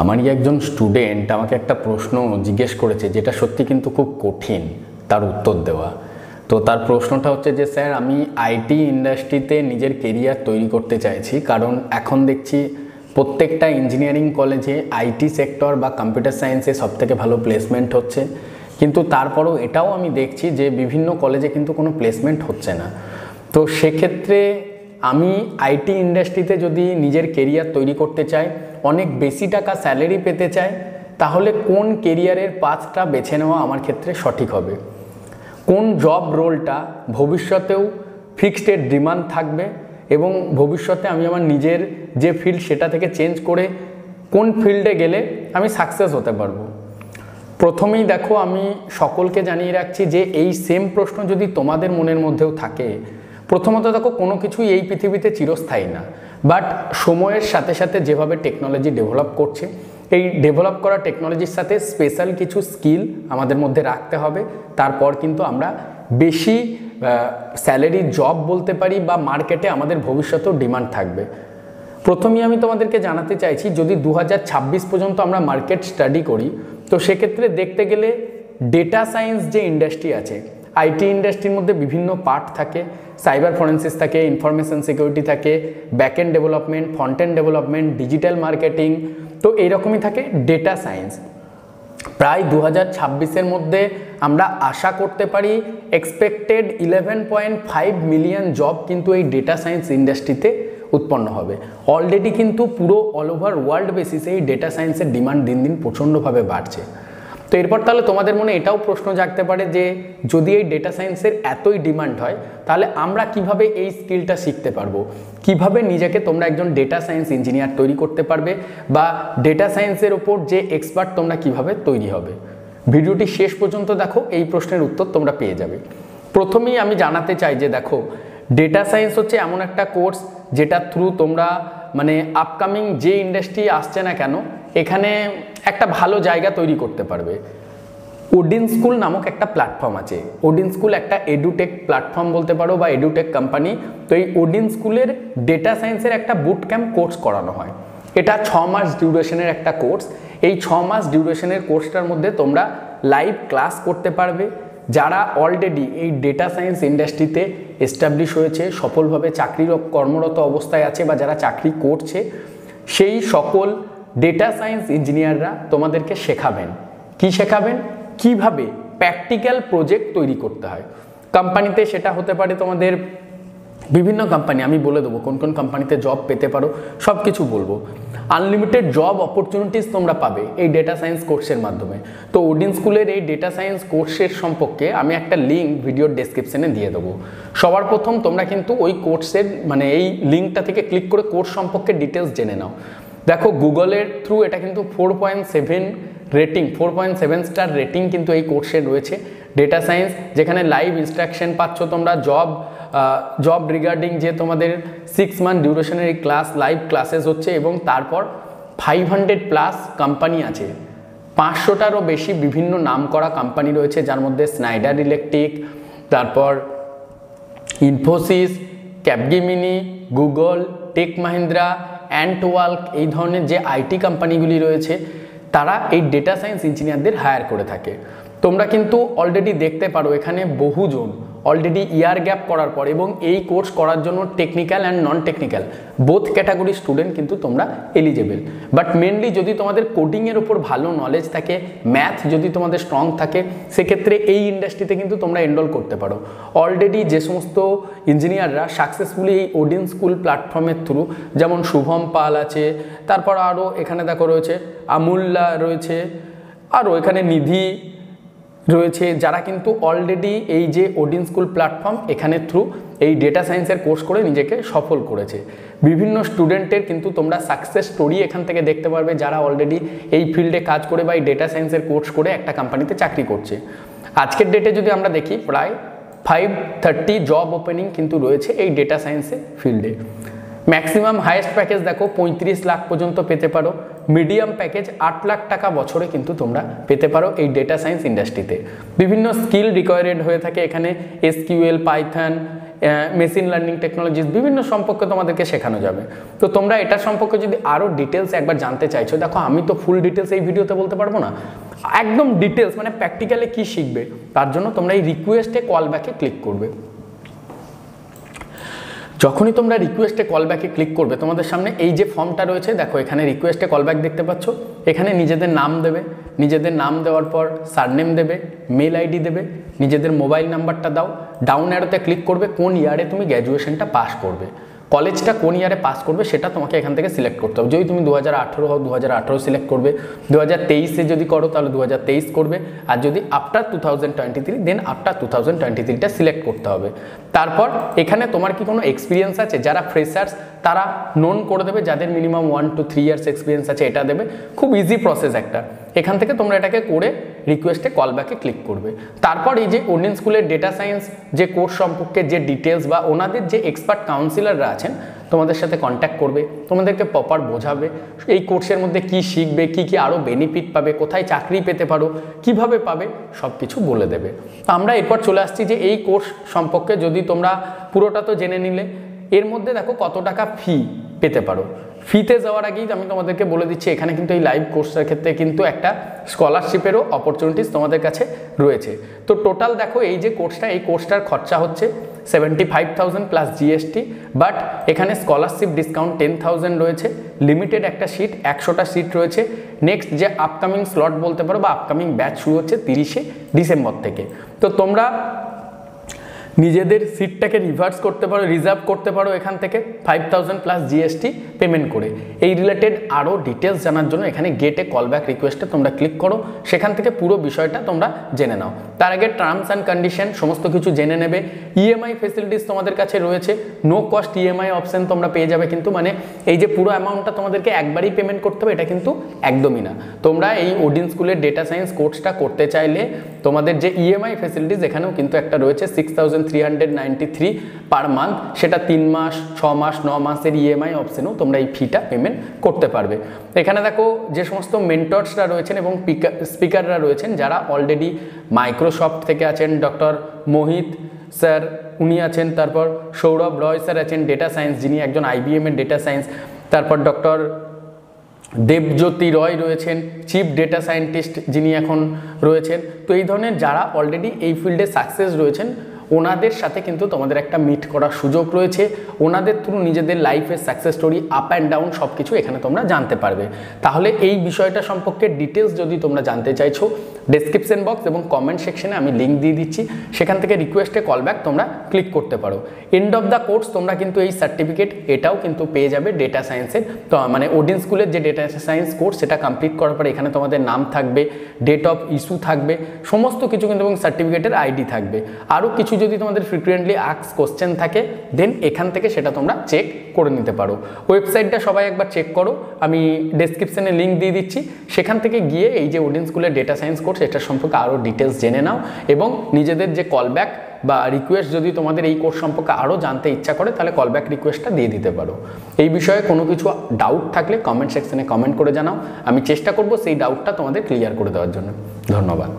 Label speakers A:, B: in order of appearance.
A: আমারই একজন স্টুডেন্ট আমাকে একটা প্রশ্ন জিজ্ঞেস করেছে, যেটা সত্যি কিন্তু খুব কঠিন তার উত্তর দেওয়া। তো তার প্রশ্নটা হচ্ছে যে স্যার, আমি আইটি ইন্ডাস্ট্রিতে নিজের কেরিয়ার তৈরি করতে চাইছি, কারণ এখন দেখছি প্রত্যেকটা ইঞ্জিনিয়ারিং কলেজে আইটি সেক্টর বা কম্পিউটার সায়েন্সে সবথেকে ভালো প্লেসমেন্ট হচ্ছে, কিন্তু তারপরেও এটাও আমি দেখছি যে বিভিন্ন কলেজে কিন্তু কোনো প্লেসমেন্ট হচ্ছে না। তো সেক্ষেত্রে আমি আইটি ইন্ডাস্ট্রিতে যদি নিজের কেরিয়ার তৈরি করতে চাই, অনেক বেশি টাকা স্যালারি পেতে চাই, তাহলে কোন কেরিয়ারের পাথটা বেছে নেওয়া আমার ক্ষেত্রে সঠিক হবে? কোন জব রোলটা ভবিষ্যতেও ফিক্সড ডিমান্ড থাকবে এবং ভবিষ্যতে আমি আমার নিজের যে ফিল্ড সেটা থেকে চেঞ্জ করে কোন ফিল্ডে গেলে আমি সাকসেস হতে পারবো? প্রথমেই দেখো, আমি সকলকে জানিয়ে রাখছি যে এই সেম প্রশ্ন যদি তোমাদের মনের মধ্যেও থাকে, প্রথমত দেখো, কোনো কিছুই এই পৃথিবীতে চিরস্থায়ী না, বাট সময়ের সাথে সাথে যেভাবে টেকনোলজি ডেভেলপ করছে, এই ডেভেলপ করা টেকনোলজির সাথে স্পেশাল কিছু স্কিল আমাদের মধ্যে রাখতে হবে। তারপর কিন্তু আমরা বেশি স্যালারি জব বলতে পারি বা মার্কেটে আমাদের ভবিষ্যতেও ডিমান্ড থাকবে। প্রথমেই আমি তোমাদেরকে জানাতে চাইছি, যদি 2026 পর্যন্ত আমরা মার্কেট স্টাডি করি, তো সেক্ষেত্রে দেখতে গেলে ডেটা সায়েন্স যে ইন্ডাস্ট্রি আছে, আইটি ইন্ডাস্ট্রির মধ্যে বিভিন্ন পার্ট থাকে, সাইবার ফরেন্সিক্স থাকে, ইনফরমেশন সিকিউরিটি থাকে, backend development, front-end development, digital marketing, তো এইরকমই থাকে ডেটা সায়েন্স। প্রায় 2026-এর মধ্যে আমরা আশা করতে পারি এক্সপেক্টেড 11.5 মিলিয়ন জব কিন্তু এই ডেটা সায়েন্স ইন্ডাস্ট্রিতে উৎপন্ন হবে। অলরেডি কিন্তু পুরো অল ওভার ওয়ার্ল্ড বেসিসে এই ডেটা সায়েন্সের ডিমান্ড দিন দিন প্রচণ্ডভাবে বাড়ছে। তো এরপর তাহলে তোমাদের মনে এটাও প্রশ্ন জাগতে পারে যে যদি এই ডেটা সায়েন্সের এতই ডিমান্ড হয়, তাহলে আমরা কিভাবে এই স্কিলটা শিখতে পারবো? কিভাবে নিজেকে তোমরা একজন ডেটা সায়েন্স ইঞ্জিনিয়ার তৈরি করতে পারবে, বা ডেটা সায়েন্সের ওপর যে এক্সপার্ট তোমরা কিভাবে তৈরি হবে? ভিডিওটি শেষ পর্যন্ত দেখো, এই প্রশ্নের উত্তর তোমরা পেয়ে যাবে। প্রথমেই আমি জানাতে চাই যে দেখো, ডেটা সায়েন্স হচ্ছে এমন একটা কোর্স যেটা থ্রু তোমরা মানে আপকামিং যে ইন্ডাস্ট্রি আসছে না কেন, এখানে একটা ভালো জায়গা তৈরি করতে পারবে। ওডিন স্কুল নামক একটা প্ল্যাটফর্ম আছে। ওডিন স্কুল একটা এডুটেক প্ল্যাটফর্ম বলতে পারো বা এডুটেক কোম্পানি। তো এই ওডিন স্কুলের ডেটা সায়েন্সের একটা বুট ক্যাম্প কোর্স করানো হয়। এটা 6 মাস ডিউরেশনের একটা কোর্স। এই 6 মাস ডিউরেশনের কোর্সটার মধ্যে তোমরা লাইভ ক্লাস করতে পারবে। যারা অলরেডি এই ডেটা সায়েন্স ইন্ডাস্ট্রিতে এস্টাবলিশ হয়েছে, সফলভাবে কর্মরত অবস্থায় আছে, বা যারা চাকরি করছে, সেই সকল ডেটা সায়েন্স ইঞ্জিনিয়াররা তোমাদেরকে শেখাবেন। কি শেখাবেন? কিভাবে প্র্যাকটিক্যাল প্রজেক্ট তৈরি করতে হয় কোম্পানিতে। সেটা হতে পারে তোমাদের বিভিন্ন কোম্পানি, আমি বলে দেবো কোন কোন কোম্পানিতে জব পেতে পারো, সব কিছু বলবো। আনলিমিটেড জব অপরচুনিটিস তোমরা পাবে এই ডেটা সায়েন্স কোর্সের মাধ্যমে। তো ওডিন স্কুলের এই ডেটা সায়েন্স কোর্সের সম্পর্কে আমি একটা লিঙ্ক ভিডিওর ডেসক্রিপশনে দিয়ে দেবো। সবার প্রথম তোমরা কিন্তু ওই কোর্সের মানে এই লিঙ্কটা থেকে ক্লিক করে কোর্স সম্পর্কে ডিটেলস জেনে নাও। দেখো, গুগলের থ্রু এটা কিন্তু 4.7 রেটিং, 4.7 স্টার রেটিং কিন্তু এই কোর্সে রয়েছে ডেটা সায়েন্স, যেখানে লাইভ ইনস্ট্রাকশন পাচ্ছ তোমরা। জব রিগার্ডিং যে তোমাদের 6 মান্থ ডিউরেশনের এই ক্লাস, লাইভ ক্লাসেস হচ্ছে, এবং তারপর 500+ কোম্পানি আছে, 500টারও বেশি বিভিন্ন নাম করা কোম্পানি রয়েছে, যার মধ্যে স্নাইডার ইলেকট্রিক, তারপর ইনফোসিস, ক্যাপগেমিনি, গুগল, টেক মাহিন্দ্রা, অ্যান্টওয়ার্ক, এই ধরনের যে আইটি কোম্পানিগুলি রয়েছে, তারা এই ডেটা সায়েন্স ইঞ্জিনিয়ারদের হায়ার করে থাকে। তোমরা কিন্তু অলরেডি দেখতে পারো এখানে বহুজন অলরেডি ইয়ার গ্যাপ করার পর এবং এই কোর্স করার জন্য technical and non technical both category student কিন্তু তোমরা এলিজেবল। বাট মেনলি যদি তোমাদের কোডিংয়ের ওপর ভালো নলেজ থাকে, ম্যাথ যদি তোমাদের স্ট্রং থাকে, সেক্ষেত্রে এই ইন্ডাস্ট্রিতে কিন্তু তোমরা এনরোল করতে পারো। অলরেডি যে সমস্ত ইঞ্জিনিয়াররা সাকসেসফুলি এই ওডিন স্কুল প্ল্যাটফর্মের থ্রু, যেমন শুভম পাল আছে, তারপর আরও এখানে দেখো রয়েছে আমুল্লা রয়েছে, আরও এখানে নিধি রয়েছে, যারা কিন্তু অলরেডি এই যে ওডিন স্কুল প্ল্যাটফর্ম এখানে থ্রু এই ডেটা সায়েন্সের কোর্স করে নিজেকে সফল করেছে। বিভিন্ন স্টুডেন্টের কিন্তু তোমরা সাকসেস স্টোরি এখান থেকে দেখতে পারবে, যারা অলরেডি এই ফিল্ডে কাজ করে বা এই ডেটা সায়েন্সের কোর্স করে একটা কোম্পানিতে চাকরি করছে। আজকের ডেটে যদি আমরা দেখি, প্রায় 530 জব ওপেনিং কিন্তু রয়েছে এই ডেটা সায়েন্সের ফিল্ডে। ম্যাক্সিমাম হাইয়েস্ট প্যাকেজ দেখো 35 লাখ পর্যন্ত পেতে পারো, মিডিয়াম প্যাকেজ 8 লাখ টাকা বছরে কিন্তু তোমরা পেতে পারো এই ডেটা সায়েন্স ইন্ডাস্ট্রিতে। বিভিন্ন স্কিল রিকোয়ারেড হয়ে থাকে এখানে, SQL, Python, machine learning technologies বিভিন্ন সম্পর্কে তোমাদেরকে শেখানো যাবে। তো তোমরা এটা সম্পর্কে যদি আরও ডিটেলস একবার জানতে চাইছো, দেখো আমি তো ফুল ডিটেলস এই ভিডিওতে বলতে পারবো না, একদম ডিটেলস মানে প্র্যাকটিক্যালি কি শিখবে, তার জন্য তোমরা এই রিকোয়েস্টে কল ব্যাকে ক্লিক করবে। যখনই তোমরা রিকোয়েস্টে কল ব্যাকে ক্লিক করবে, তোমাদের সামনে এই যে ফর্মটা রয়েছে, দেখো এখানে রিকোয়েস্টে কল ব্যাক দেখতে পাচ্ছ, এখানে নিজেদের নাম দেবে, নিজেদের নাম দেওয়ার পর সারনেম দেবে, মেল আইডি দেবে, নিজেদের মোবাইল নাম্বারটা দাও, ডাউন অ্যারোতে ক্লিক করবে কোন ইয়ারে তুমি গ্র্যাজুয়েশনটা পাস করবে, কলেজটা কোন ইয়ারে পাস করবে সেটা তোমাকে এখান থেকে সিলেক্ট করতে হবে। যদি তুমি 2018 হও 2018 সিলেক্ট করবে, 2023-এ যদি করো তাহলে 2023 করবে, আর যদি আফটার 2023 দেন আফটার 2023টা সিলেক্ট করতে হবে। তারপর এখানে তোমার কি কোনো এক্সপিরিয়েন্স আছে, যারা ফ্রেশার্স তারা নোন করে দেবে, যাদের মিনিমাম 1 to 3 ইয়ার্স এক্সপিরিয়েন্স আছে এটা দেবে, খুব ইজি প্রসেস একটা। এখান থেকে তোমরা এটাকে করে রিকোয়েস্টে কল ব্যাকে ক্লিক করবে। তারপর এই যে ওডিন স্কুলের ডেটা সায়েন্স যে কোর্স সম্পর্কে যে ডিটেলস বা ওনাদের যে এক্সপার্ট কাউন্সিলররা আছেন তোমাদের সাথে কন্ট্যাক্ট করবে, তোমাদেরকে প্রপার বোঝাবে এই কোর্সের মধ্যে কি শিখবে, কি কি আরও বেনিফিট পাবে, কোথায় চাকরি পেতে পারো, কিভাবে পাবে, সব কিছু বলে দেবে। তো আমরা এরপর চলে আসছি যে এই কোর্স সম্পর্কে যদি তোমরা পুরোটা তো জেনে নিলে, এর মধ্যে দেখো কত টাকা ফি পেতে পারো। ফিতে যাওয়ার আগেই আমি তোমাদেরকে বলে দিচ্ছি, এখানে কিন্তু এই লাইভ কোর্সের ক্ষেত্রে কিন্তু একটা স্কলারশিপেরও অপরচুনিটিস তোমাদের কাছে রয়েছে। তো টোটাল দেখো এই যে কোর্সটা, এই কোর্সটার খরচা হচ্ছে 75,000 প্লাস জিএসটি, বাট এখানে স্কলারশিপ ডিসকাউন্ট 10,000 রয়েছে, লিমিটেড একটা সিট 100টা সিট রয়েছে। নেক্সট যে আপকামিং স্লট বলতে পারো বা আপকামিং ব্যাচ শুরু হচ্ছে 30শে ডিসেম্বর থেকে। তো তোমরা নিজেদের সিটটাকে রিজার্ভ করতে পারো এখান থেকে 5,000 প্লাস জিএসটি পেমেন্ট করে। এই রিলেটেড আরও ডিটেলস জানার জন্য এখানে গেটে কল ব্যাক রিকোয়েস্টে তোমরা ক্লিক করো, সেখান থেকে পুরো বিষয়টা তোমরা জেনে নাও। তার আগে টার্মস অ্যান্ড কন্ডিশন সমস্ত কিছু জেনে নেবে। ইএমআই ফেসিলিটিস তোমাদের কাছে রয়েছে, নো কস্ট ইএমআই অপশন তোমরা পেয়ে যাবে, কিন্তু মানে এই যে পুরো অ্যামাউন্টটা তোমাদেরকে একবারই পেমেন্ট করতে হবে এটা কিন্তু একদমই না। তোমরা এই ওডিন স্কুলের ডেটা সায়েন্স কোর্সটা করতে চাইলে তোমাদের যে ইএমআই ফেসিলিটিস এখানেও কিন্তু একটা রয়েছে 6,393 পার মান্থ, সেটা 3 মাস 6 মাস 9 মাসের ইএমআই অপশনেও তোমরা এই ফিটা পেমেন্ট করতে পারবে। এখানে দেখো যে সমস্ত মেন্টরসরা রয়েছেন এবং স্পিকাররা রয়েছেন যারা অলরেডি মাইক্রোসফট থেকে আছেন, ডক্টর মোহিত স্যার উনি আছেন, তারপর সৌরভ রয় স্যার আছেন ডেটা সায়েন্স যিনি একজন আইবিএমের ডেটা সায়েন্স, তারপর ডক্টর দেবজ্যোতি রয় রয়েছেন চিফ ডেটা সায়েন্টিস্ট যিনি এখন রয়েছেন। তো এই ধরনের যারা অলরেডি এই ফিল্ডে সাকসেস রয়েছেন ওনাদের সাথে কিন্তু তোমাদের একটা মিট করার সুযোগ রয়েছে, ওনাদের থ্রু নিজেদের লাইফের success story up and down সব কিছু এখানে তোমরা জানতে পারবে। তাহলে এই বিষয়টা সম্পর্কে ডিটেলস যদি তোমরা জানতে চাইছো, ডেসক্রিপশন বক্স এবং কমেন্ট সেকশনে আমি লিঙ্ক দিয়ে দিচ্ছি, সেখান থেকে রিকোয়েস্টে কল ব্যাক তোমরা ক্লিক করতে পারো। এন্ড অফ দ্য কোর্স তোমরা কিন্তু এই সার্টিফিকেট এটাও কিন্তু পেয়ে যাবে ডেটা সায়েন্সের, তো মানে ওডিন স্কুলের যে ডেটা সায়েন্স কোর্স সেটা কমপ্লিট করার পরে এখানে তোমাদের নাম থাকবে, ডেট অফ ইস্যু থাকবে, সমস্ত কিছু কিন্তু এবং সার্টিফিকেটের আইডি থাকবে। আরও কিছু যদি তোমাদের ফ্রিকুয়েন্টলি আস্ক কোশ্চেন থাকে দেন এখান থেকে সেটা তোমরা চেক করে নিতে পারো। ওয়েবসাইটটা সবাই একবার চেক করো, আমি ডেসক্রিপশনে লিঙ্ক দিয়ে দিচ্ছি, সেখান থেকে গিয়ে এই যে ওডিন স্কুলের ডেটা সায়েন্স কোর্স এটা সম্পর্কে আরও ডিটেলস জেনে নাও এবং নিজেদের যে কল ব্যাক বা রিকোয়েস্ট যদি তোমাদের এই কোর্স সম্পর্কে আরও জানতে ইচ্ছা করে তাহলে কল ব্যাক রিকোয়েস্টটা দিয়ে দিতে পারো। এই বিষয়ে কোনো কিছু ডাউট থাকলে কমেন্ট সেকশনে কমেন্ট করে জানাও, আমি চেষ্টা করব সেই ডাউটটা তোমাদের ক্লিয়ার করে দেওয়ার জন্য। ধন্যবাদ।